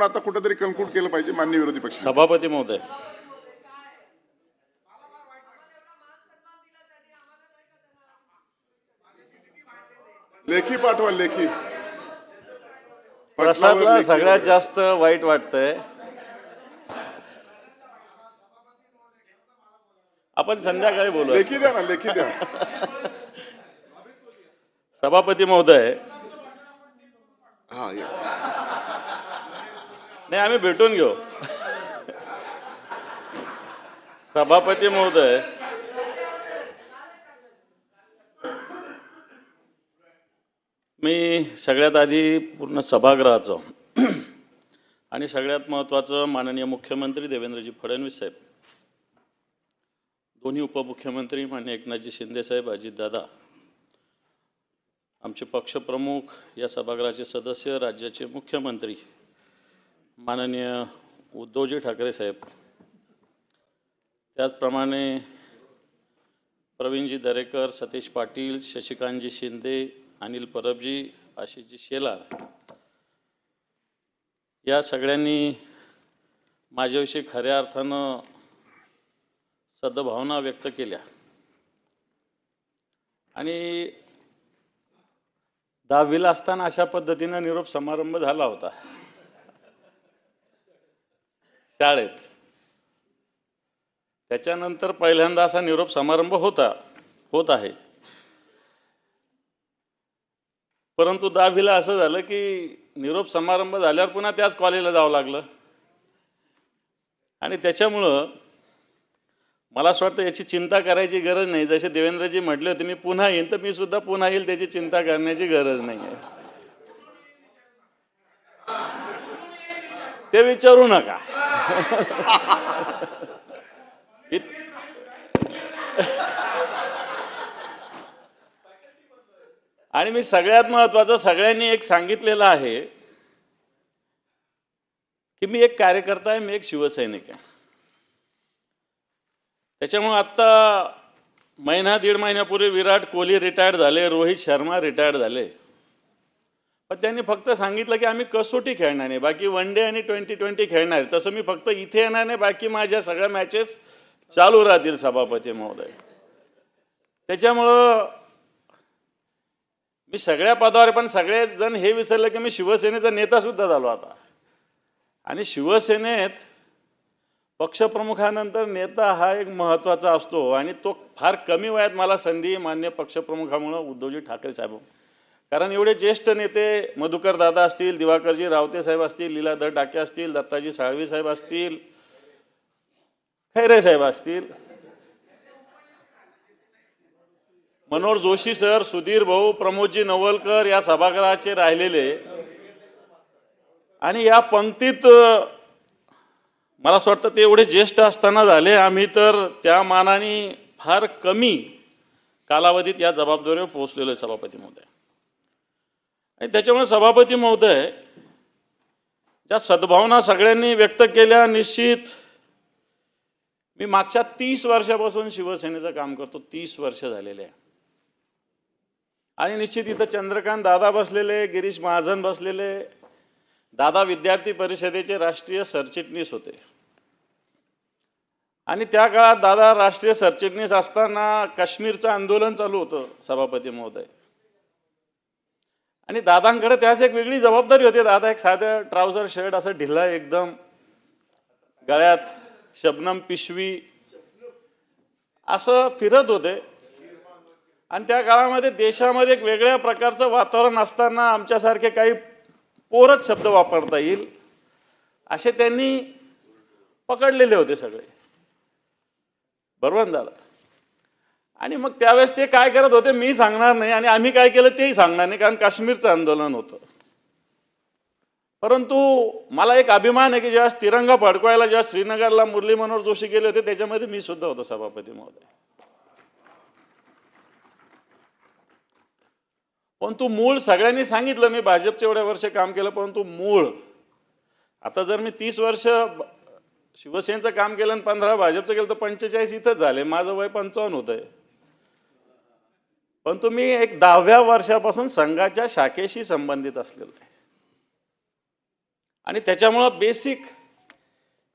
करून आता कुठेतरी कन्क्लूड केलं पाहिजे माननीय विरोधी पक्ष सभापती महोदय, लेखी पाठवा लेखी. प्रसादला सगळ्यात जास्त वाईट वाटतंय. आपण संध्याकाळी बोलू. लेखी द्या ना, लेखी द्या. सभापती महोदय, हा नाही आम्ही भेटून घेऊ. सभापती महोदय, मी सगळ्यात आधी पूर्ण सभागृहाचं आणि सगळ्यात महत्त्वाचं माननीय मुख्यमंत्री देवेंद्रजी फडणवीस साहेब, दोन्ही उपमुख्यमंत्री माननीय एकनाथजी शिंदे साहेब, अजितदादा, आमचे पक्षप्रमुख, या सभागृहाचे सदस्य, राज्याचे मुख्यमंत्री माननीय उद्धवजी ठाकरे साहेब, त्याचप्रमाणे प्रवीणजी दरेकर, सतीश पाटील, शशिकांतजी शिंदे, अनिल परबजी, आशिषजी शेलार, या सगळ्यांनी माझ्याविषयी खऱ्या अर्थानं सद्भावना व्यक्त केल्या आणि 10वीला असताना अशा पद्धतीनं निरोप समारंभ झाला होता शाळेत. त्याच्यानंतर पहिल्यांदा असा निरोप समारंभ होत आहे. परंतु 10वीला असं झालं की निरोप समारंभ झाल्यावर पुन्हा त्याच कॉलेजला जावं लागलं आणि त्याच्यामुळं मला असं वाटतं याची चिंता करायची गरज नाही. जसे देवेंद्रजी म्हटले होते मी पुन्हा येईन, तर मी सुद्धा पुन्हा येईल, त्याची चिंता करण्याची गरज नाही आहे. ते विचारू नका. आणि मी सगळ्यात महत्त्वाचं सगळ्यांनी एक सांगितलेलं आहे की मी एक कार्यकर्ता आहे, मी एक शिवसैनिक आहे. त्याच्यामुळे आत्ता महिना दीड महिन्यापूर्वी विराट कोहली रिटायर्ड झाले, रोहित शर्मा रिटायर्ड झाले, पण त्यांनी फक्त सांगितलं की आम्ही कसोटी खेळणार नाही, बाकी वन डे आणि 2020 खेळणार. तसं मी फक्त इथे येणार नाही, बाकी माझ्या सगळ्या मॅचेस चालू राहतील सभापती महोदय. त्याच्यामुळं मी सगळ्या पदावर, पण सगळेजण हे विसरले की मी शिवसेनेचा नेता सुद्धा झालो आता. आणि शिवसेनेत पक्षप्रमुखानंतर नेता हा एक महत्त्वाचा असतो आणि तो फार कमी वयात मला संधी मान्य पक्षप्रमुखामुळं उद्धवजी ठाकरे साहेब, कारण एवढे ज्येष्ठ नेते मधुकर दादा असतील, दिवाकरजी रावते साहेब असतील, लीलाधर डाके असतील, दत्ताजी साळवी साहेब असतील, खैरे साहेब असतील, मनोहर जोशी सर, सुधीर भाऊ, प्रमोदजी नवलकर या सभागृहाचे राहिलेले. आणि या पंक्तीत मला असं वाटतं ते एवढे ज्येष्ठ असताना झाले. आम्ही तर त्या मानाने फार कमी कालावधीत या जबाबदारीवर पोहोचलेलो आहे सभापती महोदय. आणि त्याच्यामुळे सभापती महोदय, ज्या सद्भावना सगळ्यांनी व्यक्त केल्या, निश्चित मी मागच्या 30 वर्षापासून शिवसेनेचं काम करतो, 30 वर्ष झालेले आहे. आणि निश्चित इथं चंद्रकांत दादा बसलेले, गिरीश महाजन बसलेले. दादा विद्यार्थी परिषदेचे राष्ट्रीय सरचिटणीस होते आणि त्या काळात दादा राष्ट्रीय सरचिटणीस असताना काश्मीरचं आंदोलन चालू होतं सभापती महोदय. आणि दादांकडे त्याच एक वेगळी जबाबदारी होती. दादा एक साधं ट्राउझर शर्ट असं ढिला एकदम, गळ्यात शबनम पिशवी असं फिरत होते. आणि त्या काळामध्ये देशामध्ये एक वेगळ्या प्रकारचं वातावरण असताना आमच्यासारखे काही पोरच शब्द वापरता येईल असे त्यांनी पकडलेले होते सगळे, बरोबर ना दादा? आणि मग त्यावेळेस ते काय करत होते मी सांगणार नाही आणि आम्ही काय केलं तेही सांगणार नाही, कारण काश्मीरचं आंदोलन होतं. परंतु मला एक अभिमान आहे की जेव्हा तिरंगा फडकवायला जेव्हा श्रीनगरला मुरली मनोहर जोशी गेले होते, त्याच्यामध्ये मी सुद्धा होतो सभापती महोदय. परंतु मूळ सगळ्यांनी सांगितलं मी भाजपचे एवढे वर्ष काम केलं, परंतु मूळ आता जर मी 30 वर्ष शिवसेनेचं काम केलं आणि 15 भाजपचं केलं तर 45 इथंच झाले. माझं वय 55 होतंय. परंतु मी एक 10व्या वर्षापासून संघाच्या शाखेशी संबंधित असलेलो आहे आणि त्याच्यामुळं बेसिक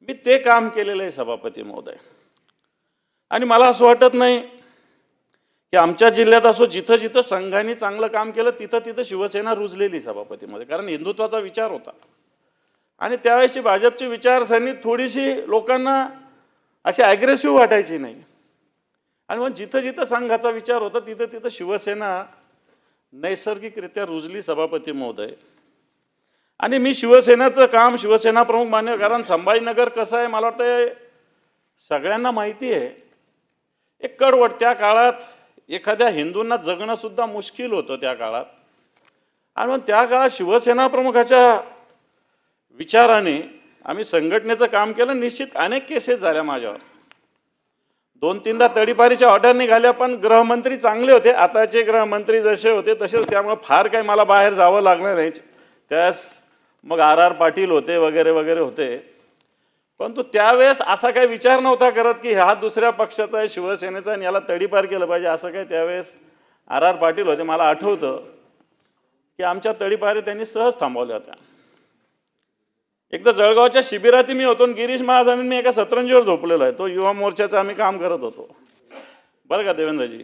मी ते काम केलेलं आहे सभापती महोदय. आणि मला असं वाटत नाही की आमच्या जिल्ह्यात असो जिथं जिथं संघाने चांगलं काम केलं तिथं तिथं शिवसेना रुजलेली सभापती महोदय, कारण हिंदुत्वाचा विचार होता. आणि त्यावेळेसची भाजपची विचारसरणी थोडीशी लोकांना अशी ॲग्रेसिव्ह वाटायची नाही. आणि मग जिथं जिथं संघाचा विचार होता तिथं तिथं शिवसेना नैसर्गिकरित्या रुजली सभापती महोदय. आणि मी शिवसेनेचं काम शिवसेना प्रमुख मान्य, कारण संभाजीनगर कसं आहे मला वाटतं सगळ्यांना माहिती आहे. एक कडवट त्या काळात एखाद्या हिंदूंना जगणं सुद्धा मुश्किल होतं त्या काळात. आणि मग त्या काळात शिवसेना प्रमुखाच्या विचाराने आम्ही संघटनेचं काम केलं. निश्चित अनेक केसेस झाल्या माझ्यावर, 2-3दा तडीपारीच्या ऑर्डर निघाल्या, पण गृहमंत्री चांगले होते. आताचे गृहमंत्री जसे होते तसे, त्यामुळे फार काही मला बाहेर जावं लागलं नाही. त्यास मग RR पाटील होते वगैरे वगैरे होते. परंतु त्यावेळेस असा काही विचार नव्हता करत की हा दुसऱ्या पक्षाचा आहे शिवसेनेचा आणि याला तडीपार केलं पाहिजे, असं काही त्यावेळेस RR पाटील होते. मला आठवतं की आमच्या तडीपारी त्यांनी सहज थांबवल्या होत्या. एकदा जळगावच्या शिबिरात मी होतो आणि गिरीश महाजन मी एका सतरंजीवर झोपलेलो आहे. तो युवा मोर्चाचं आम्ही काम करत होतो बरं का देवेंद्रजी.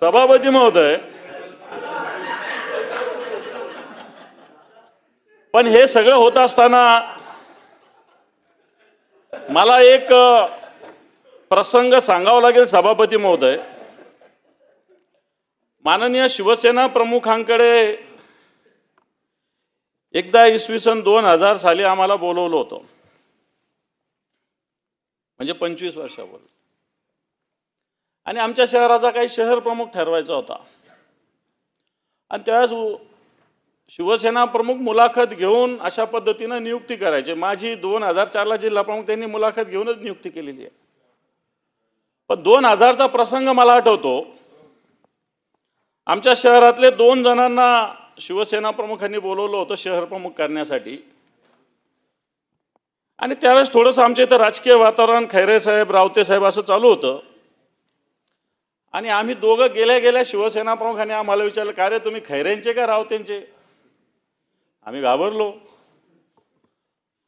सभापती महोदय, पण हे सगळं होत असताना मला एक प्रसंग सांगावा लागेल सभापती महोदय. माननीय शिवसेना प्रमुखांकडे एकदा इसवी सन 2000 साली आम्हाला बोलवलं होतं, म्हणजे 25 वर्षापूर्वी. आणि आमच्या शहराचा काही शहर प्रमुख ठरवायचा होता. आणि त्यावेळेस शिवसेना प्रमुख मुलाखत घेऊन अशा पद्धतीनं नियुक्ती करायची. माझी 2004ला जिल्हा प्रमुख त्यांनी मुलाखत घेऊनच नियुक्ती केलेली आहे. पण 2000चा प्रसंग मला आठवतो. आमच्या शहरातले 2 जणांना शिवसेना प्रमुखांनी बोलवलं होतं शहर प्रमुख करण्यासाठी. आणि त्यावेळेस थोडंसं आमच्या इथं राजकीय वातावरण खैरे साहेब रावते साहेब असं चालू होतं. आणि आम्ही दोघं गेल्या गेल्या शिवसेना प्रमुखांनी आम्हाला विचारलं, का रे तुम्ही खैरेंचे का रावतेंचे? आम्ही घाबरलो.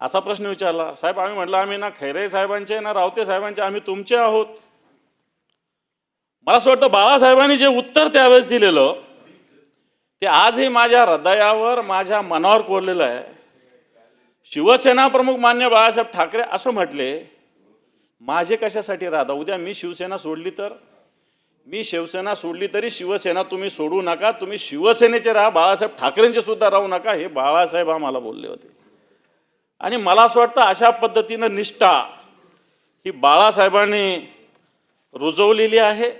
असा प्रश्न विचारला. साहेब आम्ही म्हटलं आम्ही ना खैरे साहेबांचे ना रावते साहेबांचे, आम्ही तुमचे आहोत. मला असं वाटतं बाळासाहेबांनी जे उत्तर त्यावेळेस दिलेलं ते आजही माझ्या हृदयावर माझ्या मनावर कोरलेलं आहे. शिवसेना प्रमुख मान्य बाळासाहेब ठाकरे असं म्हटले, माझे कशासाठी राहता? उद्या मी शिवसेना सोडली तर? मी शिवसेना सोडली तरी शिवसेना तुम्ही सोडू नका, तुम्ही शिवसेनेचे राहा, बाळासाहेब ठाकरेंचे सुद्धा राहू नका, हे बाळासाहेब आम्हाला बोलले होते. आणि मला असं वाटतं अशा पद्धतीनं निष्ठा ही बाळासाहेबांनी रुजवलेली आहे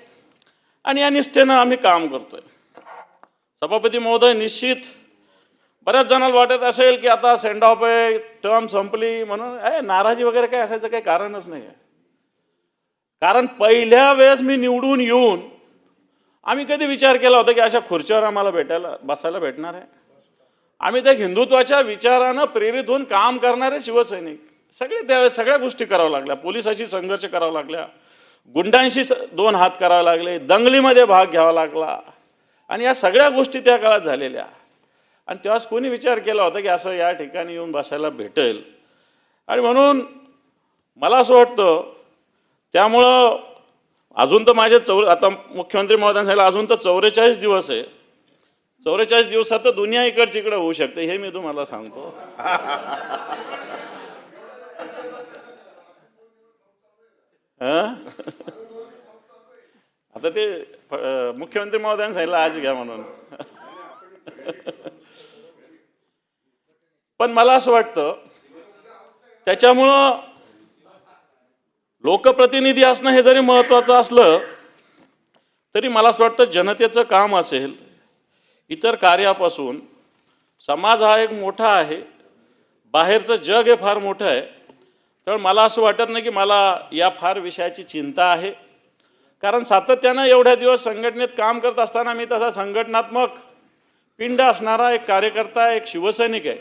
आणि या निष्ठेनं आम्ही काम करतोय. सभापती महोदय, निश्चित बऱ्याच जणांना वाटत असेल की आता सेंड ऑफ आहे, टर्म संपली म्हणून नाराजी वगैरे काय असायचं काही कारणच नाही आहे. कारण पहिल्या वेळेस मी निवडून येऊन आम्ही कधी विचार केला होता की अशा खुर्चीवर आम्हाला बसायला भेटणार आहे? आम्ही त्या हिंदुत्वाच्या विचारानं प्रेरित होऊन काम करणारे शिवसैनिक सगळे त्यावेळेस सगळ्या गोष्टी कराव्या लागल्या. पोलिसाशी संघर्ष करावा लागला, गुंडांशी 2 हात करावे लागले, दंगलीमध्ये भाग घ्यावा लागला. आणि या सगळ्या गोष्टी त्या काळात झालेल्या. आणि तेव्हाच कोणी विचार केला होता की असं या ठिकाणी येऊन बसायला भेटेल? आणि म्हणून मला असं वाटतं, त्यामुळं अजून तर माझे आता मुख्यमंत्री महोदयांनी सांगितलं अजून तर 44 दिवस आहे. 44 दिवसात तर दुनिया इकडची इकडे होऊ शकते, हे मी तुम्हाला सांगतो. आता ते मुख्यमंत्री महोदयांनी सांगितलं आज घ्या म्हणून. पण मला असं वाटतं त्याच्यामुळं लोकप्रतिनिधी असणं हे जरी महत्त्वाचं असलं तरी मला असं वाटतं जनतेचं काम असेल, इतर कार्यापासून समाज हा एक मोठा आहे, बाहेरचं जग हे फार मोठं आहे. तर मला असं वाटत नाही की मला या फार विषयाची चिंता आहे. कारण सातत्यानं एवढ्या दिवस संघटनेत काम करत असताना मी तसा संघटनात्मक पिंड असणारा एक कार्यकर्ता, एक शिवसैनिक आहे.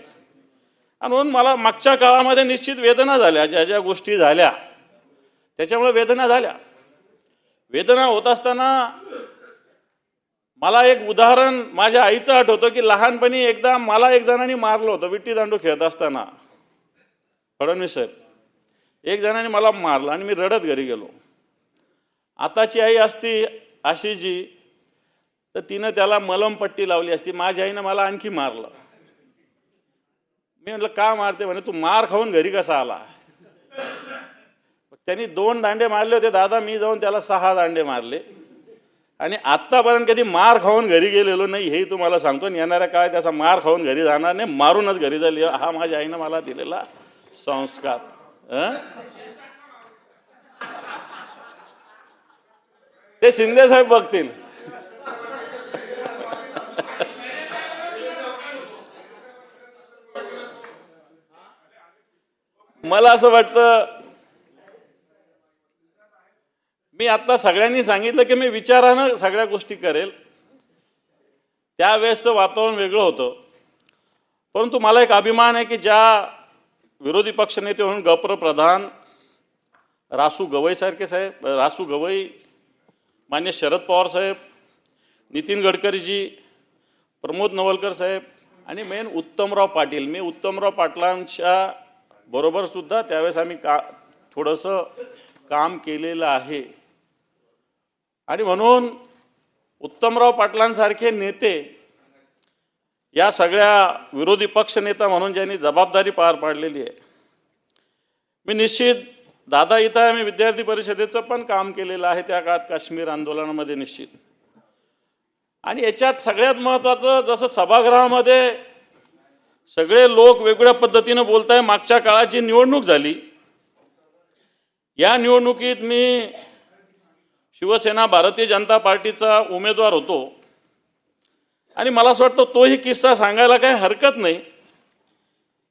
आणि म्हणून मला मागच्या काळामध्ये निश्चित वेदना झाल्या, ज्या ज्या गोष्टी झाल्या त्याच्यामुळे वेदना झाल्या. वेदना होत असताना मला एक उदाहरण माझ्या आईचं आठवतं की लहानपणी एकदा मला एक जणांनी मारलं होतं विट्टी दांडू खेळत असताना. फडणवीस साहेब, एक जणांनी मला मारलं आणि मी रडत घरी गेलो. आताची आई असती आशीजी तर तिनं त्याला मलमपट्टी लावली असती. माझ्या आईनं मला आणखी मारलं. मी म्हटलं का मारते? म्हणे तू मार खाऊन घरी कसा आला? त्यांनी 2 दांडे मारले होते दादा, मी जाऊन त्याला 6 दांडे मारले आणि आत्तापर्यंत कधी मार खाऊन घरी गेलेलो नाही, हेही तुम्हाला सांगतो. आणि येणाऱ्या काळात त्याचा मार खाऊन घरी जाणार नाही, मारूनच घरी जाईल. हा माझ्या आईनं मला दिलेला संस्कार. ते शिंदे साहेब बघतील. मला असं वाटतं, मी आता सगळ्यांनी सांगितलं की मी विचारानं सगळ्या गोष्टी करेल. त्यावेळेसचं वातावरण वेगळं होतं. परंतु मला एक अभिमान आहे की ज्या विरोधी पक्षनेते म्हणून गप्र प्रधान रासू गवई, मान्य शरद पवार साहेब, नितीन गडकरीजी, प्रमोद नवलकर साहेब आणि मेन उत्तमराव पाटील. मी उत्तमराव पाटलांच्या बरोबर सुद्धा त्यावेळेस आम्ही थोडंसं काम केलेलं आहे. आणि म्हणून उत्तमराव पाटलांसारखे नेते, या सगळ्या विरोधी पक्षनेता म्हणून ज्यांनी जबाबदारी पार पाडलेली आहे, मी निश्चित दादा इथं आम्ही विद्यार्थी परिषदेचं पण काम केलेलं आहे त्या काळात काश्मीर आंदोलनामध्ये निश्चित. आणि याच्यात सगळ्यात महत्त्वाचं, जसं सभागृहामध्ये सगळे लोक वेगवेगळ्या पद्धतीनं बोलत आहे. मागच्या काळात जी निवडणूक झाली, या निवडणुकीत मी शिवसेना भारतीय जनता पार्टीचा उमेदवार होतो आणि मला असं वाटतं तोही किस्सा सांगायला काही हरकत नाही.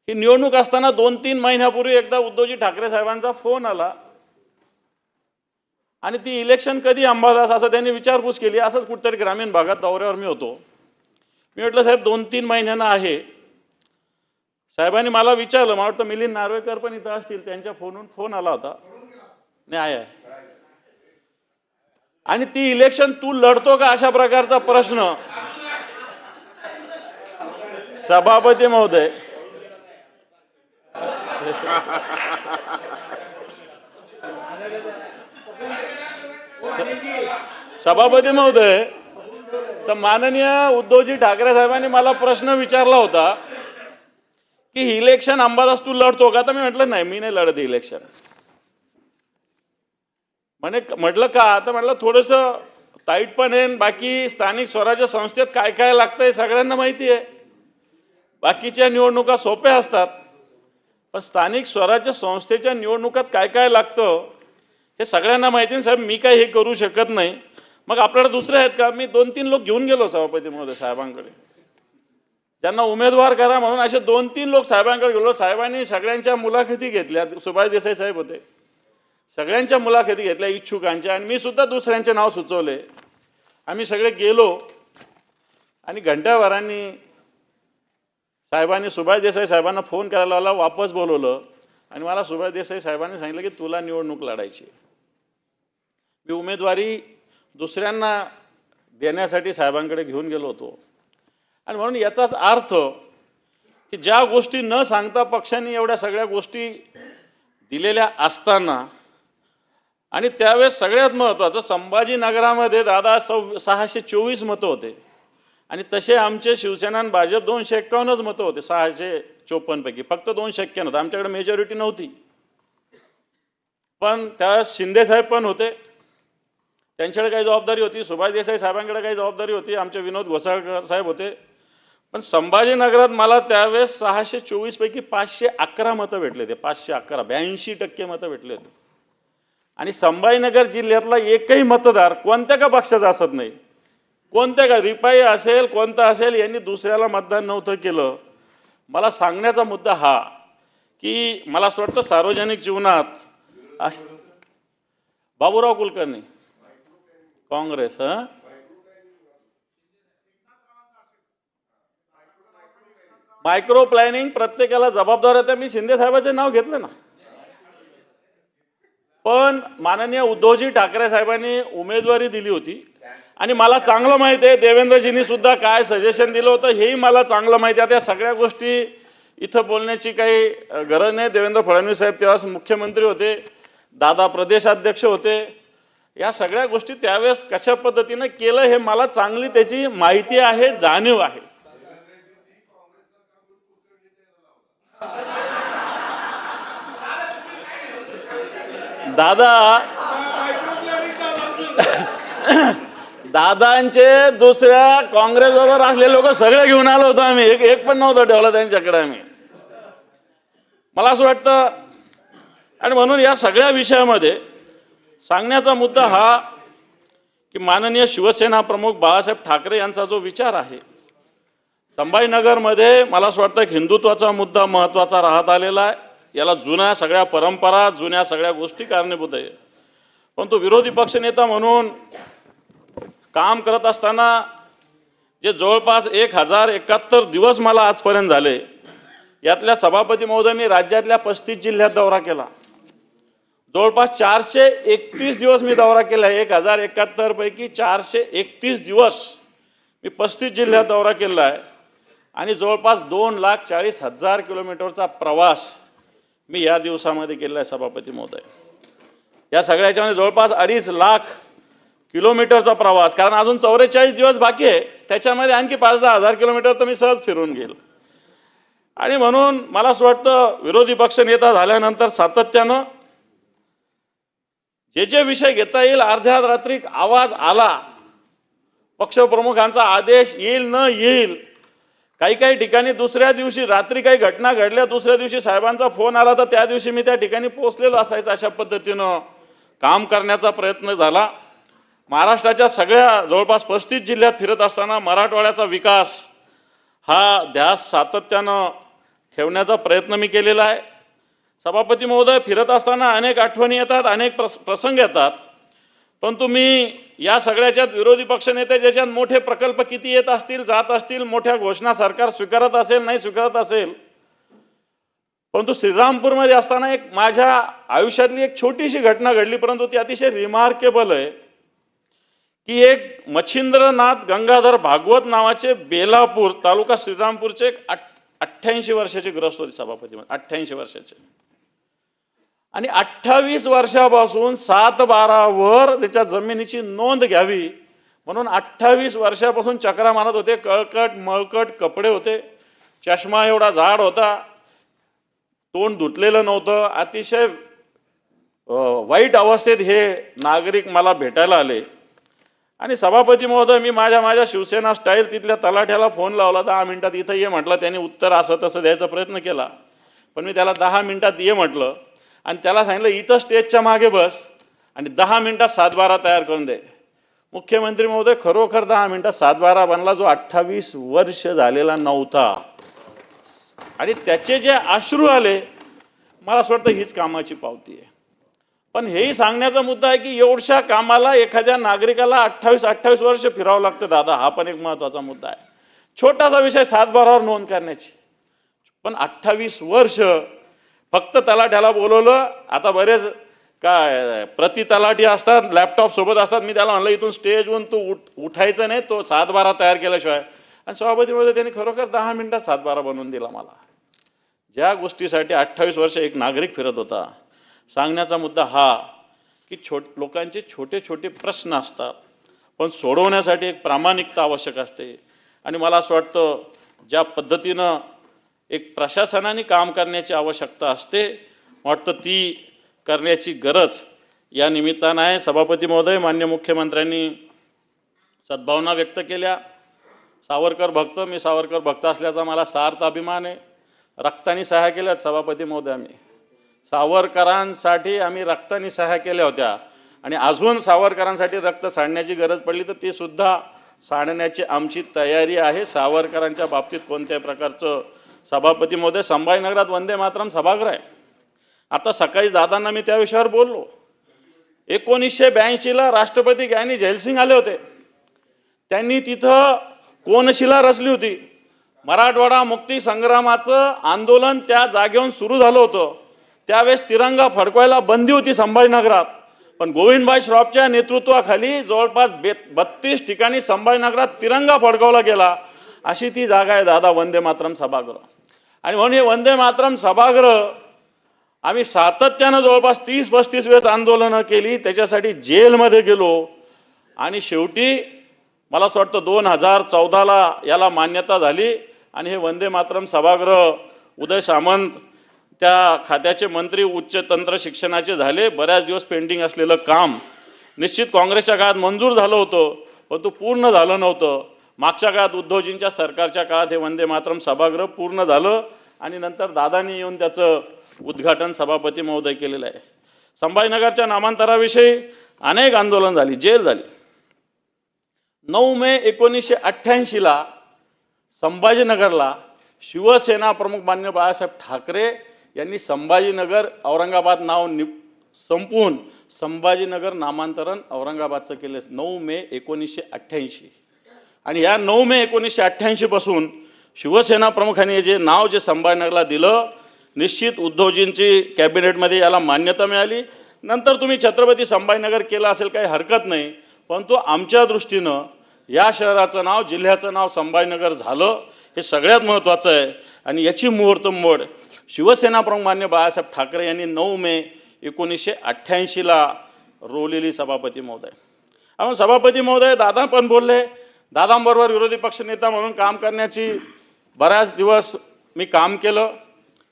ही निवडणूक असताना 2-3 महिन्यापूर्वी एकदा उद्धवजी ठाकरे साहेबांचा फोन आला आणि ती इलेक्शन कधी अंबादास असं त्यांनी विचारपूस केली. असंच कुठेतरी ग्रामीण भागात दौऱ्यावर मी होतो. मी म्हटलं साहेब 2-3 महिन्यांना आहे. साहेबांनी मला विचारलं, मला वाटतं मिलिंद नार्वेकर पण इथं असतील, त्यांच्या फोनवरून फोन आला होता. नाही आहे. आणि ती इलेक्शन तू लढतो का अशा प्रकारचा प्रश्न सभापती महोदय, सभापती महोदय, तर माननीय उद्धवजी ठाकरे साहेबांनी मला प्रश्न विचारला होता की ही इलेक्शन अंबादास तू लढतो का? तर मी म्हटलं नाही, मी नाही लढत इलेक्शन. म्हटलं का? तर म्हटलं थोडंसं ताईट पण आहे. बाकी स्थानिक स्वराज्य संस्थेत काय काय लागतंय सगळ्यांना माहिती आहे. बाकीच्या निवडणुका सोप्या असतात, पण स्थानिक स्वराज्य संस्थेच्या निवडणुकात काय काय लागतं हे सगळ्यांना माहिती आहे साहेब. मी काही हे करू शकत नाही. मग आपल्याला दुसरे आहेत का? मी 2-3 लोक घेऊन गेलो सभापती महोदय साहेबांकडे, त्यांना उमेदवार करा म्हणून. असे 2-3 लोक साहेबांकडे गेलो. साहेबांनी सगळ्यांच्या मुलाखती घेतल्या. सुभाष देसाई साहेब होते, सगळ्यांच्या मुलाखती घेतल्या इच्छुकांच्या, आणि मी सुद्धा दुसऱ्यांचे नाव सुचवले. आम्ही सगळे गेलो आणि घंट्याभरांनी साहेबांनी सुभाष देसाई साहेबांना फोन करायला लावला, वापस बोलवलं आणि मला सुभाष देसाई साहेबांनी सांगितलं की तुला निवडणूक लढायची. मी उमेदवारी दुसऱ्यांना देण्यासाठी साहेबांकडे घेऊन गेलो होतो. आणि म्हणून याचाच अर्थ की ज्या गोष्टी न सांगता पक्षांनी एवढ्या सगळ्या गोष्टी दिलेल्या असताना, आणि त्यावेळेस सगळ्यात महत्त्वाचं संभाजीनगरामध्ये दादा 624 मतं होते आणि तसे आमचे शिवसेना आणि भाजप 251च मतं होते 654 पैकी. फक्त 251 होतं, आमच्याकडे मेजॉरिटी नव्हती. पण त्या शिंदे साहेब पण होते, त्यांच्याकडे काही जबाबदारी होती. सुभाष देसाई साहेबांकडे काही जबाबदारी होती. आमचे विनोद घोसाळकर साहेब होते. पण संभाजीनगरात मला त्यावेळेस 624 पैकी 511 मतं भेटले होते. 511, 82% मतं भेटले होते. आणि संभाजीनगर जिल्ह्यातला एकही मतदार कोणत्या का पक्षाचा असत नाही, कोणत्या का रिपाई असेल कोणता असेल, यांनी दुसऱ्याला मतदान नव्हतं केलं. मला सांगण्याचा मुद्दा हा की मला असं वाटतं सार्वजनिक जीवनात बाबूराव कुलकर्णी काँग्रेस, मायक्रो प्लॅनिंग प्रत्येकाला जबाबदार आहे. मी शिंदे साहेबांचे नाव घेतलं ना, पण माननीय उद्धवजी ठाकरे साहेबांनी उमेदवारी दिली होती आणि मला चांगलं माहिती आहे देवेंद्रजींनी सुद्धा काय सजेशन दिलं होतं हेही मला चांगलं माहिती आहे. त्या सगळ्या गोष्टी इथं बोलण्याची काही गरज नाही. देवेंद्र फडणवीस साहेब तेव्हा मुख्यमंत्री होते, दादा प्रदेशाध्यक्ष होते. या सगळ्या गोष्टी त्यावेळेस कशा पद्धतीनं केलं हे मला चांगली त्याची माहिती आहे, जाणीव आहे. दादांचे दुसऱ्या काँग्रेस बरोबर असलेले लोक सगळे घेऊन आलो होतो आम्ही, एक पण नव्हतं ठेवलं त्यांच्याकडे आम्ही. मला असं वाटतं आणि म्हणून या सगळ्या विषयामध्ये सांगण्याचा मुद्दा हा की माननीय शिवसेना प्रमुख बाळासाहेब ठाकरे यांचा जो विचार आहे संभाजीनगरमध्ये, मला असं वाटतं की हिंदुत्वाचा मुद्दा महत्त्वाचा राहत आलेला आहे. याला जुन्या सगळ्या परंपरा, जुन्या सगळ्या गोष्टी कारणीभूत आहे. पण तो विरोधी पक्षनेता म्हणून काम करत असताना जे जवळपास 1071 दिवस मला आजपर्यंत झाले, यातल्या सभापती महोदय मी राज्यातल्या 35 जिल्ह्यात दौरा केला. जवळपास 431 दिवस मी दौरा केला. 1071 पैकी 431 दिवस मी 35 जिल्ह्यात दौरा केला आहे आणि जवळपास 2,40,000 किलोमीटरचा प्रवास मी या दिवसामध्ये केला आहे सभापती महोदय. या सगळ्याच्यामध्ये जवळपास 2.5 लाख किलोमीटरचा प्रवास, कारण अजून 44 दिवस बाकी आहे, त्याच्यामध्ये आणखी 5-10 हजार किलोमीटर तर मी सहज फिरून गेलो. आणि म्हणून मला असं वाटतं विरोधी पक्ष नेता झाल्यानंतर सातत्यानं जे विषय घेता येईल, अर्ध्या रात्री आवाज आला, पक्षप्रमुखांचा आदेश येईल न येईल, काही ठिकाणी दुसऱ्या दिवशी रात्री काही घटना घडल्या, दुसऱ्या दिवशी साहेबांचा फोन आला तर त्या दिवशी मी त्या ठिकाणी पोहोचलेलो असायचं. अशा पद्धतीनं काम करण्याचा प्रयत्न झाला. महाराष्ट्राच्या सगळ्या जवळपास 35 जिल्ह्यात फिरत असताना मराठवाड्याचा विकास हा ध्यास सातत्यानं ठेवण्याचा प्रयत्न मी केलेला आहे. सभापती महोदय, फिरत असताना अनेक आठवणी येतात, अनेक प्रसंग येतात, परंतु मी या सगळ्याच्यात विरोधी पक्षनेते ज्याच्यात मोठे प्रकल्प किती येत असतील, जात असतील, मोठ्या घोषणा सरकार स्वीकारत असेल, नाही स्वीकारत असेल, परंतु श्रीरामपूरमध्ये असताना एक माझ्या आयुष्यातली एक छोटीशी घटना घडली, परंतु ती अतिशय रिमार्केबल आहे की एक मच्छिंद्रनाथ गंगाधर भागवत नावाचे बेलापूर तालुका श्रीरामपूरचे एक 88 वर्षाचे ग्रस्त होते सभापती, 88 वर्षाचे, आणि 28 वर्षापासून 7/12 त्याच्या जमिनीची नोंद घ्यावी म्हणून 28 वर्षापासून चक्रा मारत होते. कळकट मळकट कपडे होते, चष्मा एवढा जाड होता, तोंड धुतलेलं नव्हतं, अतिशय वाईट अवस्थेत हे नागरिक मला भेटायला आले. आणि सभापती महोदय, मी माझ्या शिवसेना स्टाईल तिथल्या तलाठ्याला फोन लावला, 10 मिनिटात इथं ये म्हटलं. त्याने उत्तर असं तसं द्यायचा प्रयत्न केला, पण मी त्याला 10 मिनिटात ये म्हटलं आणि त्याला सांगितलं इथं स्टेजच्या मागे बस आणि 10 मिनिटात 7/12 तयार करून दे. मुख्यमंत्री महोदय, खरोखर 10 मिनिटात 7/12 बनला, जो 28 वर्ष झालेला नव्हता. आणि त्याचे जे अश्रू आले, मला असं वाटतं हीच कामाची पावती आहे. पण हेही सांगण्याचा मुद्दा आहे की एवढ्या कामाला एखाद्या नागरिकाला 28 वर्ष फिरावं लागतं दादा, हा पण एक महत्त्वाचा मुद्दा आहे. छोटासा विषय 7/12 नोंद करण्याची, पण 28 वर्ष फक्त तलाठ्याला बोलवलं. आता बरेच काय प्रति तलाठी असतात, लॅपटॉप सोबत असतात. मी त्याला म्हणलं इथून स्टेजवरून तू उठायचं नाही, तो 7/12 तयार केल्याशिवाय. आणि सभापतीमध्ये त्यांनी खरोखर 10 मिनिटात 7/12 बनवून दिला मला. ज्या गोष्टीसाठी 28 वर्ष एक नागरिक फिरत होता. सांगण्याचा मुद्दा हा की लोकांचे छोटे छोटे प्रश्न असतात, पण सोडवण्यासाठी एक प्रामाणिकता आवश्यक असते. आणि मला असं वाटतं ज्या पद्धतीनं एक प्रशासनाने काम करण्याची आवश्यकता असते, वाटतं ती करण्याची गरज या निमित्तानं आहे. सभापती महोदय, माननीय मुख्यमंत्र्यांनी सद्भावना व्यक्त केल्या. सावरकर भक्त, मी सावरकर भक्त असल्याचा मला सार्थ अभिमान आहे. रक्ताने सह्या केल्यात सभापती महोदय, आम्ही सावरकरांसाठी आम्ही रक्ताने सह्या केल्या होत्या आणि अजून सावरकरांसाठी रक्त सांडण्याची गरज पडली तर ती सुद्धा सांडण्याची आमची तयारी आहे. सावरकरांच्या बाबतीत कोणत्याही प्रकारचं, सभापती महोदय, संभाजीनगरात वंदे मातरम सभागृह आहे. आता सकाळी दादांना मी त्या विषयावर बोललो. 1982ला राष्ट्रपती ग्यानी जैलसिंग आले होते. त्यांनी तिथं कोनशिला रचली होती. मराठवाडा मुक्ती संग्रामाचं आंदोलन त्या जागेवरून सुरू झालं होतं. त्यावेळेस तिरंगा फडकवायला बंदी होती संभाजीनगरात, पण गोविंदभाई श्रॉफच्या नेतृत्वाखाली जवळपास 32 ठिकाणी संभाजीनगरात तिरंगा फडकवला गेला. अशी ती जागा आहे दादा वंदे मातरम सभागृह. आणि म्हणून हे वंदे मातरम सभागृह आम्ही सातत्यानं जवळपास 30-35 वेळेस आंदोलनं केली, त्याच्यासाठी जेलमध्ये गेलो आणि शेवटी मला असं वाटतं 2014ला याला मान्यता झाली आणि हे वंदे मातरम सभागृह उदय सामंत त्या खात्याचे मंत्री उच्च तंत्र शिक्षणाचे झाले. बऱ्याच दिवस पेंडिंग असलेलं काम निश्चित काँग्रेसच्या काळात मंजूर झालं होतं, पण तो पूर्ण झालं नव्हतं. मागच्या काळात उद्धवजींच्या सरकारच्या काळात हे वंदे मातरम सभागृह पूर्ण झालं आणि नंतर दादांनी येऊन त्याचं उद्घाटन सभापती महोदय केलेलं आहे. संभाजीनगरच्या नामांतराविषयी अनेक आंदोलन झाली, जेल झाली. 9 मे 1988ला संभाजीनगरला शिवसेना प्रमुख मान्य बाळासाहेब ठाकरे यांनी संभाजीनगर औरंगाबाद नाव संपवून संभाजीनगर नामांतरण औरंगाबादचं केलं. 9 मे 1988. आणि या 9 मे 1988 पासून शिवसेना प्रमुखांनी जे नाव जे संभाजीनगरला दिलं, निश्चित उद्धवजींची कॅबिनेटमध्ये याला मान्यता मिळाली. नंतर तुम्ही छत्रपती संभाजीनगर केलं असेल, काही हरकत नाही, परंतु आमच्या दृष्टीनं या शहराचं नाव, जिल्ह्याचं नाव संभाजीनगर झालं हे सगळ्यात महत्त्वाचं आहे. आणि याची मुहूर्तमेढ शिवसेना प्रमुख मान्य बाळासाहेब ठाकरे यांनी 9 मे 1988ला रोवलेली सभापती महोदय. आपण सभापती महोदय दादा पण बोलले, दादांबरोबर विरोधी पक्षनेता म्हणून काम करण्याची बऱ्याच दिवस मी काम केलं.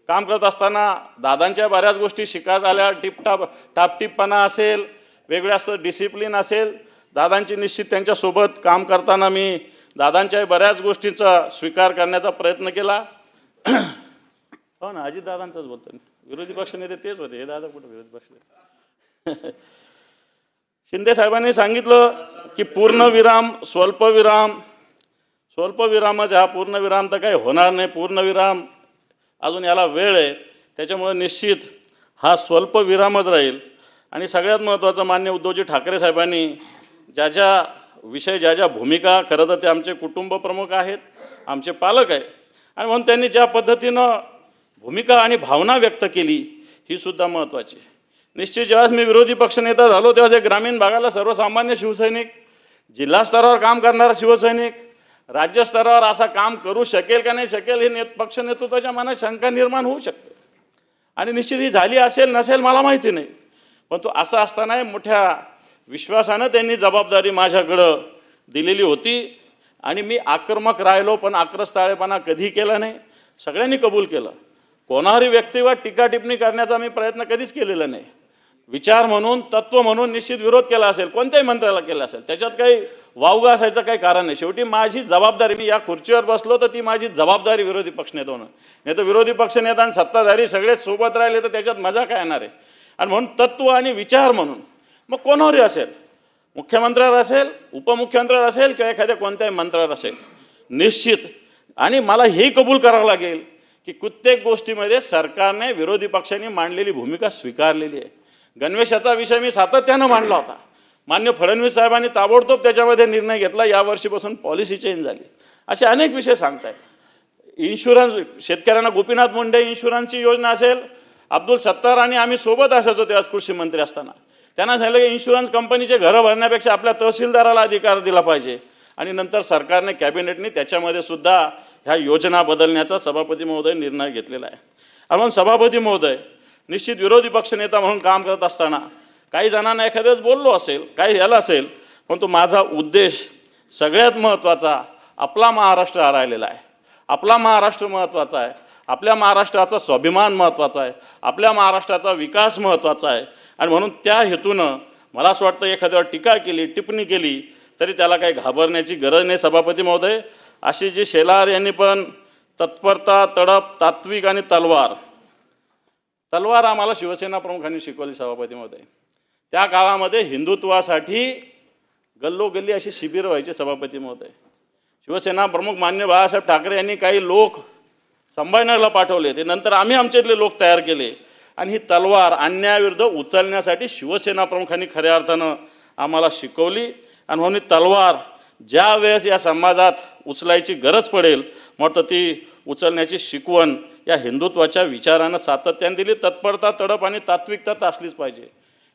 काम करत असताना दादांच्या बऱ्याच गोष्टी शिकायला आल्या. टापटीपणा असेल, वेगळं असं डिसिप्लिन असेल, दादांची निश्चित त्यांच्यासोबत काम करताना मी दादांच्या बऱ्याच गोष्टींचा स्वीकार करण्याचा प्रयत्न केला. हो ना, अजितदादांचाच बोलतो, विरोधी पक्षनेते तेच होते, हे दादा कुठं विरोधी पक्ष. शिंदे साहेबांनी सांगितलं की पूर्णविराम स्वल्पविराम, स्वल्पविरामच हा, पूर्णविराम तर काही होणार नाही, पूर्णविराम अजून याला वेळ आहे, त्याच्यामुळे निश्चित हा स्वल्पविरामच राहील. आणि सगळ्यात महत्त्वाचं मान्य उद्धवजी ठाकरे साहेबांनी ज्या ज्या भूमिका, खरं तर ते आमचे कुटुंब प्रमुख आहेत, आमचे पालक आहे, आणि म्हणून त्यांनी ज्या पद्धतीनं भूमिका आणि भावना व्यक्त केली ही सुद्धा महत्त्वाची. निश्चित जेव्हा मी विरोधी पक्षनेता झालो तेव्हा जे ग्रामीण भागाला सर्वसामान्य शिवसैनिक, जिल्हा स्तरावर काम करणारा शिवसैनिक, राज्यस्तरावर असा काम करू शकेल का नाही शकेल हे पक्ष नेतृत्वाच्या मनात शंका निर्माण होऊ शकते. आणि निश्चित ही झाली असेल नसेल मला माहिती नाही, पण तो असं असताना मोठ्या विश्वासानं त्यांनी जबाबदारी माझ्याकडं दिलेली होती आणि मी आक्रमक राहिलो, पण आक्रस्ताळेपणा कधी केला नाही, सगळ्यांनी कबूल केलं. कोणावरही व्यक्तीवर टीका टिप्पणी करण्याचा मी प्रयत्न कधीच केलेला नाही. विचार म्हणून, तत्व म्हणून निश्चित विरोध केला असेल, कोणत्याही मंत्र्याला केला असेल, त्याच्यात काही वावगा असायचं काही कारण नाही. शेवटी माझी जबाबदारी, मी या खुर्चीवर बसलो तर ती माझी जबाबदारी विरोधी पक्षनेता होणं, नाही तर विरोधी पक्षनेता आणि सत्ताधारी सगळेच सोबत राहिले तर त्याच्यात मजा काय येणार आहे. आणि म्हणून तत्व आणि विचार म्हणून मग कोणावरही असेल, मुख्यमंत्र्यावर असेल, उपमुख्यमंत्र्यावर असेल किंवा एखाद्या कोणत्याही मंत्र्यावर असेल, निश्चित. आणि मला हेही कबूल करावं लागेल की प्रत्येक गोष्टीमध्ये सरकारने, विरोधी पक्षांनी मांडलेली भूमिका स्वीकारलेली आहे. गणवेशाचा विषय मी सातत्यानं मांडला होता, मान्य फडणवीस साहेबांनी ताबडतोब त्याच्यामध्ये निर्णय घेतला, यावर्षीपासून पॉलिसी चेंज झाली. असे अनेक विषय सांगतायत. इन्शुरन्स, शेतकऱ्यांना गोपीनाथ मुंडे इन्शुरन्सची योजना असेल, अब्दुल सत्तार आणि आम्ही सोबत असायचो तेव्हा कृषी मंत्री असताना, त्यांना सांगितलं की इन्शुरन्स कंपनीचे घरं भरण्यापेक्षा आपल्या तहसीलदाराला अधिकार दिला पाहिजे. आणि नंतर सरकारने, कॅबिनेटने त्याच्यामध्ये सुद्धा ह्या योजना बदलण्याचा सभापती महोदय निर्णय घेतलेला आहे. म्हणून सभापती महोदय, निश्चित विरोधी पक्षनेता म्हणून काम करत असताना काही जणांना एखाद्याच बोललो असेल, काही याला असेल, पण तो माझा उद्देश सगळ्यात महत्त्वाचा, आपला महाराष्ट्र हा राहिलेला आहे, आपला महाराष्ट्र महत्त्वाचा आहे, आपल्या महाराष्ट्राचा स्वाभिमान महत्त्वाचा आहे, आपल्या महाराष्ट्राचा विकास महत्त्वाचा आहे. आणि म्हणून त्या हेतूनं मला असं वाटतं एखाद्यावर टीका केली, टिप्पणी केली तरी त्याला काही घाबरण्याची गरज नाही. सभापती महोदय, अशी जी शेलार यांनी पण तत्परता, तडप, तात्विक आणि तलवार आम्हाला शिवसेना प्रमुखांनी शिकवली सभापती महोदय. त्या काळामध्ये हिंदुत्वासाठी गल्लोगल्ली अशी शिबिरं व्हायची सभापती महोदय. शिवसेना प्रमुख मान्य बाळासाहेब ठाकरे यांनी काही लोक संभाजीनगरला पाठवले, ते नंतर आम्ही आमच्यातले लोक तयार केले आणि ही तलवार अन्यायाविरुद्ध उचलण्यासाठी शिवसेना प्रमुखांनी खऱ्या अर्थानं आम्हाला शिकवली. आणि म्हणून तलवार ज्या वेळेस या समाजात उचलायची गरज पडेल मग ती उचलण्याची शिकवण या हिंदुत्वाच्या विचारानं सातत्याने दिली. तत्परता, तडप आणि तात्विकता तर असलीच पाहिजे.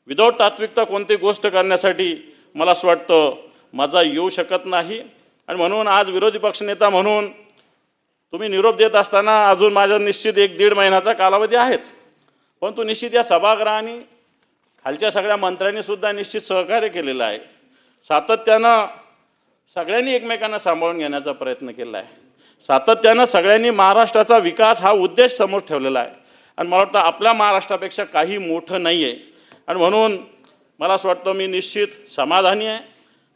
विदाऊट तात्विकता कोणती गोष्ट करण्यासाठी मला असं वाटतं मजा येऊ शकत नाही. आणि म्हणून आज विरोधी पक्षनेता म्हणून तुम्ही निरोप देत असताना अजून माझा निश्चित 1-1.5 महिन्याचा कालावधी आहेच, परंतु निश्चित या सभागृहाने खालच्या सगळ्या मंत्र्यांनी सुद्धा निश्चित सहकार्य केलेलं आहे. सातत्यानं सगळ्यांनी एकमेकांना सांभाळून घेण्याचा प्रयत्न केला आहे. सातत्यानं सगळ्यांनी महाराष्ट्राचा विकास हा उद्देश समोर ठेवलेला आहे. आणि मला वाटतं आपल्या महाराष्ट्रापेक्षा काही मोठं नाही आहे. आणि म्हणून मला असं वाटतं मी निश्चित समाधानी आहे.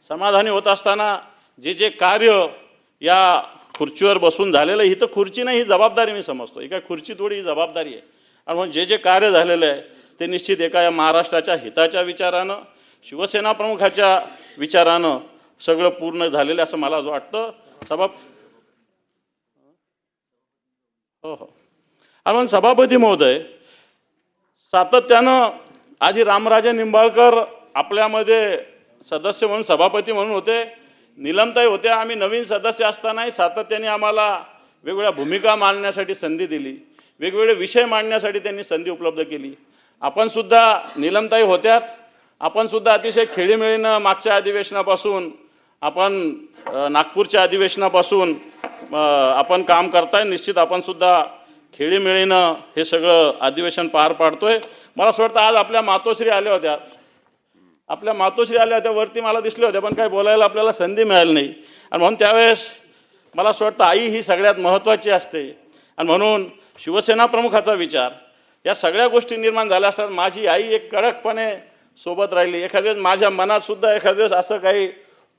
समाधानी होत असताना जे जे कार्य या खुर्चीवर बसून झालेलं आहे, ही तर खुर्ची नाही, ही जबाबदारी मी समजतो. ही काय खुर्ची थोडी, ही जबाबदारी आहे. आणि म्हणून जे जे कार्य झालेलं आहे ते निश्चित एका या महाराष्ट्राच्या हिताच्या विचारानं, शिवसेना प्रमुखाच्या विचारानं सगळं पूर्ण झालेलं असं मला वाटतं. हो. आणि म्हणून सभापती महोदय, सातत्यानं आधी रामराजे निंबाळकर आपल्यामध्ये सदस्य म्हणून, सभापती म्हणून होते, नीलमताई होत्या. आम्ही नवीन सदस्य असतानाही सातत्याने आम्हाला वेगवेगळ्या भूमिका मांडण्यासाठी संधी दिली, वेगवेगळे विषय मांडण्यासाठी त्यांनी संधी उपलब्ध केली. आपणसुद्धा नीलमताई होत्याच, आपणसुद्धा अतिशय खेळीमेळीनं मागच्या अधिवेशनापासून, आपण नागपूरच्या अधिवेशनापासून आपण काम करताय. निश्चित आपणसुद्धा खेळीमेळीनं हे सगळं अधिवेशन पार पाडतोय. मला असं वाटतं आज आपल्या मातोश्री आल्या होत्या, वरती मला दिसल्या होत्या, पण काही बोलायला आपल्याला संधी मिळाली नाही. आणि म्हणून त्यावेळेस मला असं वाटतं आई ही सगळ्यात महत्त्वाची असते. आणि म्हणून शिवसेना प्रमुखाचा विचार या सगळ्या गोष्टी निर्माण झाल्या असतात. माझी आई एक कडकपणे सोबत राहिली. एखाद्या वेळेस माझ्या मनात सुद्धा एखाद्या वेळेस असं काही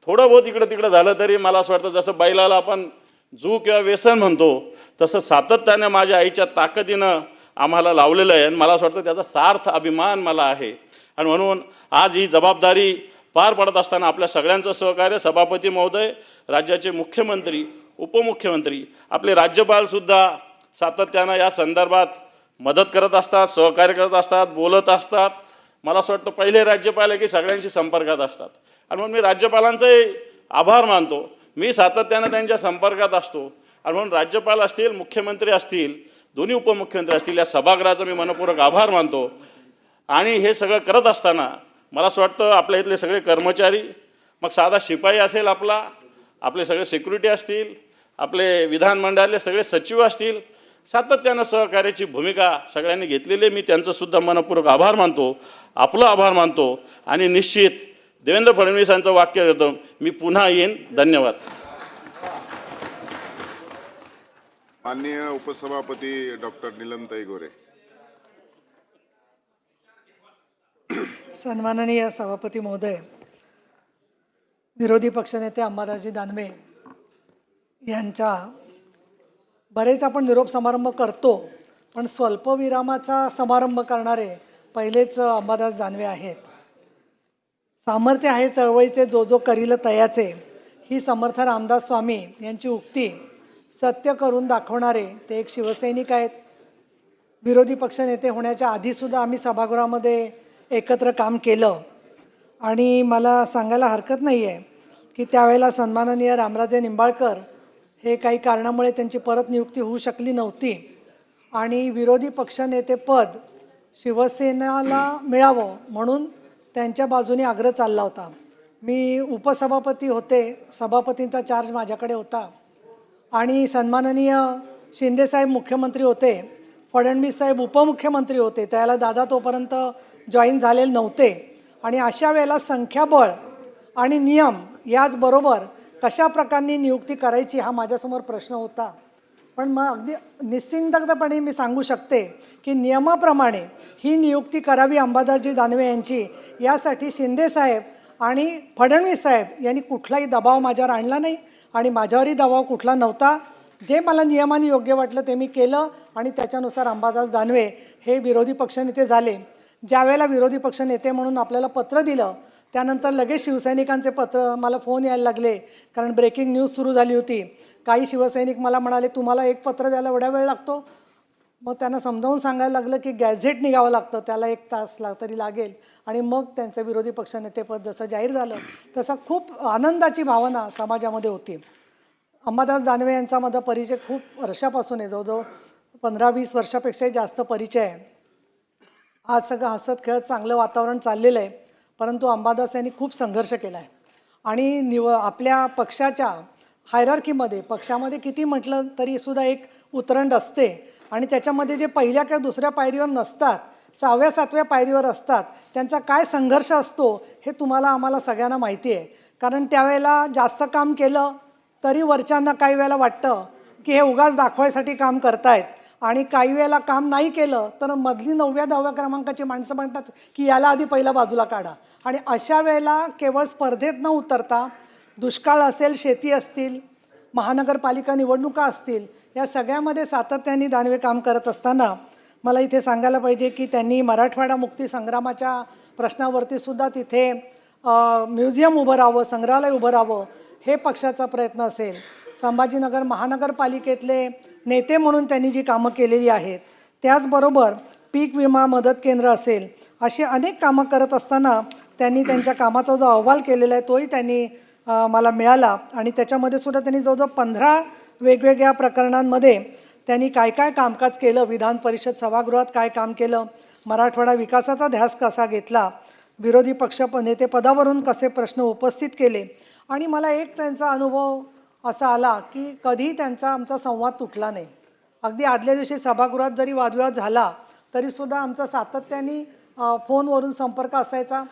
थोडं बहुत इकडं तिकडं झालं तरी मला असं वाटतं जसं बैलाला आपण जू किंवा व्यसन म्हणतो तसं सातत्याने माझ्या आईच्या ताकदीनं आम्हाला लावलेलं आहे. आणि मला असं वाटतं त्याचा सार्थ अभिमान मला आहे. आणि म्हणून आज ही जबाबदारी पार पडत असताना आपल्या सगळ्यांचं सहकार्य, सभापती महोदय, राज्याचे मुख्यमंत्री, उपमुख्यमंत्री, आपले राज्यपालसुद्धा सातत्यानं या संदर्भात मदत करत असतात, सहकार्य करत असतात, बोलत असतात. मला असं वाटतं पहिले राज्यपाल आहे की सगळ्यांशी संपर्कात असतात. आणि म्हणून मी राज्यपालांचे आभार मानतो. मी सातत्यानं त्यांच्या संपर्कात असतो. आणि म्हणून राज्यपाल असतील, मुख्यमंत्री असतील, दोन्ही उपमुख्यमंत्री असतील, या सभागृहाचा मी मनपूर्वक आभार मानतो. आणि हे सगळं करत असताना मला असं वाटतं आपल्या इथले सगळे कर्मचारी, मग साधा शिपाई असेल आपले सगळे सिक्युरिटी असतील, आपले विधानमंडळातले सगळे सचिव असतील, सातत्यानं सहकार्याची भूमिका सगळ्यांनी घेतलेली. मी त्यांचंसुद्धा मनपूर्वक आभार मानतो, आपलं आभार मानतो. आणि निश्चित देवेंद्र फडणवीसांचं वाक्य करतो, मी पुन्हा येईन. धन्यवाद. माननीय उपसभापती डॉक्टर नीलमताई गोरे. सन्माननीय सभापती महोदय, विरोधी पक्षनेते अंबादासजी दानवे यांचा बरेच आपण निरोप समारंभ करतो, पण स्वल्पविरामाचा समारंभ करणारे पहिलेच अंबादास दानवे आहेत. सामर्थ्य आहे चळवळीचे जो जो करील तयाचे, ही समर्थ रामदास स्वामी यांची उक्ती सत्य करून दाखवणारे ते एक शिवसैनिक आहेत. विरोधी पक्षनेते होण्याच्या आधीसुद्धा आम्ही सभागृहामध्ये एकत्र काम केलं. आणि मला सांगायला हरकत नाही आहे की त्यावेळेला सन्माननीय रामराजे निंबाळकर हे काही कारणामुळे त्यांची परत नियुक्ती होऊ शकली नव्हती आणि विरोधी पक्षनेतेपद शिवसेनेला मिळावं म्हणून त्यांच्या बाजूने आग्रह चालला होता. मी उपसभापती होते, सभापतींचा चार्ज माझ्याकडे होता आणि सन्माननीय शिंदेसाहेब मुख्यमंत्री होते, फडणवीस साहेब उपमुख्यमंत्री होते, त्याला दादा तोपर्यंत जॉईन झालेले नव्हते. आणि अशा वेळेला संख्याबळ आणि नियम याचबरोबर कशा प्रकारे नियुक्ती करायची हा माझ्यासमोर प्रश्न होता. पण मग अगदी निस्सिंतपणे मी सांगू शकते की नियमाप्रमाणे ही नियुक्ती करावी अंबादासजी दानवे यांची, यासाठी शिंदेसाहेब आणि फडणवीस साहेब यांनी कुठलाही दबाव माझ्यावर आणला नाही आणि माझ्यावरही दबाव कुठला नव्हता. जे मला नियमाने योग्य वाटलं ते मी केलं आणि त्याच्यानुसार अंबादास दानवे हे विरोधी पक्षनेते झाले. ज्यावेळेला विरोधी पक्षनेते म्हणून आपल्याला पत्र दिलं त्यानंतर लगेच शिवसैनिकांचे पत्र मला फोन यायला लागले, कारण ब्रेकिंग न्यूज सुरू झाली होती. काही शिवसैनिक मला म्हणाले, तुम्हाला एक पत्र द्यायला एवढा वेळ लागतो? मग त्यांना समजावून सांगायला लागलं की गॅझेट निघावं लागतं, त्याला 1 तास तरी लागेल आणि मग त्यांचं विरोधी पक्षनेतेपद जसं जाहीर झालं तसं खूप आनंदाची भावना समाजामध्ये होती. अंबादास दानवे यांचा माझा परिचय खूप वर्षापासून आहे, जवळजवळ 15-20 वर्षापेक्षाही जास्त परिचय आहे. आज सगळं हसत खेळत चांगलं वातावरण चाललेलं आहे, परंतु अंबादास यांनी खूप संघर्ष केला आहे आणि आपल्या पक्षाच्या हायरार्कीमध्ये पक्षामध्ये किती म्हटलं तरी सुद्धा एक उतरंड असते आणि त्याच्यामध्ये जे पहिल्या किंवा दुसऱ्या पायरीवर नसतात, 6व्या-7व्या पायरीवर असतात, त्यांचा काय संघर्ष असतो हे तुम्हाला आम्हाला सगळ्यांना माहिती आहे. कारण त्यावेळेला जास्त काम केलं तरी वरच्यांना काही वेळेला वाटतं की हे उगाच दाखवायसाठी काम करतायत आणि काही वेळेला काम नाही केलं तर मधली 9व्या-10व्या क्रमांकाची माणसं म्हणतात की याला आधी पहिला बाजूला काढा. आणि अशा वेळेला केवळ स्पर्धेत न उतरता दुष्काळ असेल, शेती असतील, महानगरपालिका निवडणुका असतील, या सगळ्यामध्ये सातत्याने दानवे काम करत असताना मला इथे सांगायला पाहिजे की त्यांनी मराठवाडा मुक्ती संग्रामाच्या प्रश्नावरती सुद्धा तिथे म्युझियम उभं राहावं, संग्रहालय उभं राहावं, हे पक्षाचा प्रयत्न असेल. संभाजीनगर महानगरपालिकेतले नेते म्हणून त्यांनी जी कामं केलेली आहेत, त्याचबरोबर पीक विमा मदत केंद्र असेल, अशी अनेक कामं करत असताना त्यांनी त्यांच्या कामाचा जो अहवाल केलेला आहे तोही त्यांनी मला मिळाला आणि त्याच्यामध्ये सुद्धा त्यांनी जवळजवळ 15 वेगवेगळ्या प्रकरणांमध्ये त्यांनी काय काय कामकाज केलं, विधान परिषद सभागृहात काय काम केलं, मराठवाडा विकासाचा ध्यास कसा घेतला, विरोधी पक्ष नेते पदावरून कसे प्रश्न उपस्थित केले. आणि मला एक त्यांचा अनुभव असा आला की कधीही त्यांचा आमचा संवाद तुटला नाही. अगदी आदल्या दिवशी सभागृहात जरी वादविवाद झाला तरीसुद्धा आमचा सातत्याने फोनवरून संपर्क असायचा.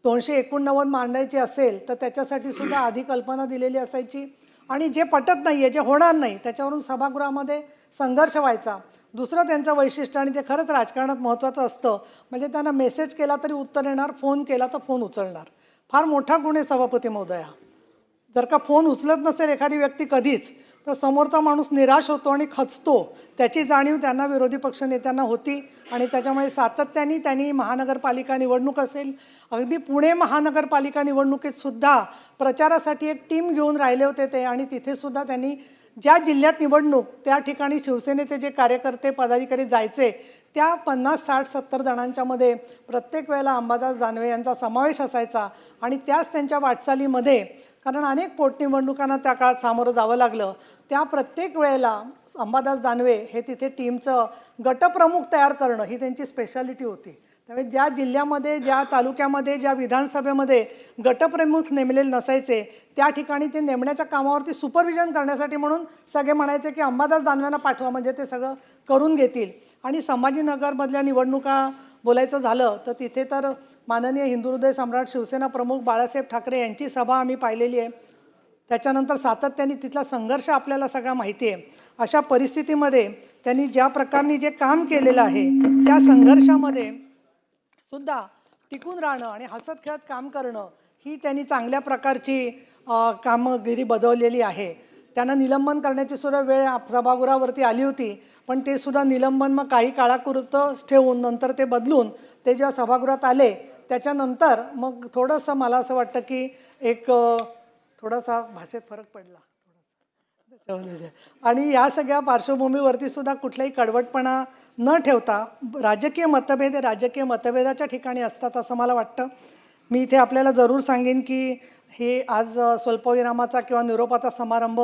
289 मांडायची असेल तर त्याच्यासाठी सुद्धा आधी कल्पना दिलेली असायची आणि जे पटत नाही आहे, जे होणार नाही, त्याच्यावरून सभागृहामध्ये संघर्ष व्हायचा. दुसरं त्यांचं वैशिष्ट्य आणि ते खरंच राजकारणात महत्त्वाचं असतं, म्हणजे त्यांना मेसेज केला तरी उत्तर येणार, फोन केला तर फोन उचलणार. फार मोठा गुण आहे सभापती महोदया. जर का फोन उचलत नसेल एखादी व्यक्ती कधीच तर समोरचा माणूस निराश होतो आणि खचतो. त्याची जाणीव त्यांना विरोधी पक्ष नेत्यांना होती आणि त्याच्यामुळे सातत्याने त्यांनी महानगरपालिका निवडणूक असेल, अगदी पुणे महानगरपालिका निवडणुकीत सुद्धा प्रचारासाठी एक टीम घेऊन राहिले होते ते आणि तिथे सुद्धा त्यांनी ज्या जिल्ह्यात निवडणूक त्या ठिकाणी शिवसेनेचे जे कार्यकर्ते पदाधिकारी जायचे त्या 50, 60, 70 जणांच्यामध्ये प्रत्येक वेळेला अंबादास दानवे यांचा समावेश असायचा आणि त्याच त्यांच्या वाटचालीमध्ये, कारण अनेक पोटनिवडणुकांना त्या काळात सामोरं जावं लागलं, त्या प्रत्येक वेळेला अंबादास दानवे हे तिथे टीमचं गटप्रमुख तयार करणं ही त्यांची स्पेशालिटी होती. त्यामुळे ज्या जिल्ह्यामध्ये, ज्या तालुक्यामध्ये, ज्या विधानसभेमध्ये गटप्रमुख नेमलेले नसायचे त्या ठिकाणी ते नेमण्याच्या कामावरती सुपरविजन करण्यासाठी म्हणून सगळे म्हणायचे की अंबादास दानवेंना पाठवा म्हणजे ते सगळं करून घेतील. आणि संभाजीनगरमधल्या निवडणुका बोलायचं झालं तर तिथे तर माननीय हिंदुहृदय सम्राट शिवसेना प्रमुख बाळासाहेब ठाकरे यांची सभा आम्ही पाहिलेली आहे. त्याच्यानंतर सातत्याने तिथला संघर्ष आपल्याला सगळा माहिती आहे. अशा परिस्थितीमध्ये त्यांनी ज्या प्रकारे जे काम केलेलं आहे त्या संघर्षामध्ये सुद्धा टिकून राहणं आणि हसत खेळत काम करणं ही त्यांनी चांगल्या प्रकारची कामगिरी बजावलेली आहे. त्यांना निलंबन करण्याची सुद्धा वेळ सभागृहावरती आली होती, पण ते सुद्धा निलंबन मग काही काळापुरतंच ठेवून नंतर ते बदलून ते जेव्हा सभागृहात आले त्याच्यानंतर मग थोडंसं मला असं वाटतं की एक थोडासा भाषेत फरक पडला त्याच्यामध्ये. आणि या सगळ्या पार्श्वभूमीवरती सुद्धा कुठलाही कडवटपणा न ठेवता राजकीय मतभेद राजकीय मतभेदाच्या ठिकाणी असतात असं मला वाटतं. मी इथे आपल्याला जरूर सांगेन की हे आज स्वल्पविरामाचा किंवा निरोपाचा समारंभ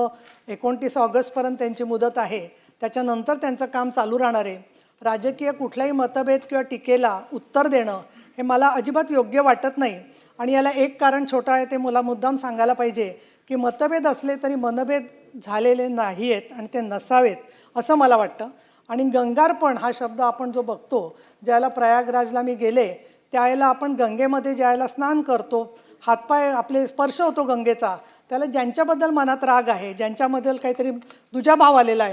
29 ऑगस्टपर्यंत त्यांची मुदत आहे. त्याच्यानंतर त्यांचं काम चालू राहणार आहे. राजकीय कुठलाही मतभेद किंवा टीकेला उत्तर देणं हे मला अजिबात योग्य वाटत नाही. आणि याला एक कारण छोटं आहे, ते मला मुद्दाम सांगायला पाहिजे की मतभेद असले तरी मनभेद झालेले नाही आहेत आणि ते नसावेत असं मला वाटतं. आणि गंगार्पण हा शब्द आपण जो बघतो, ज्याला प्रयागराजला मी गेले त्यावेळेला आपण गंगेमध्ये ज्यावेळेला स्नान करतो, हातपाय आपले स्पर्श होतो गंगेचा, त्याला ज्यांच्याबद्दल मनात राग आहे, ज्यांच्याबद्दल काहीतरी दुजाभाव आलेला आहे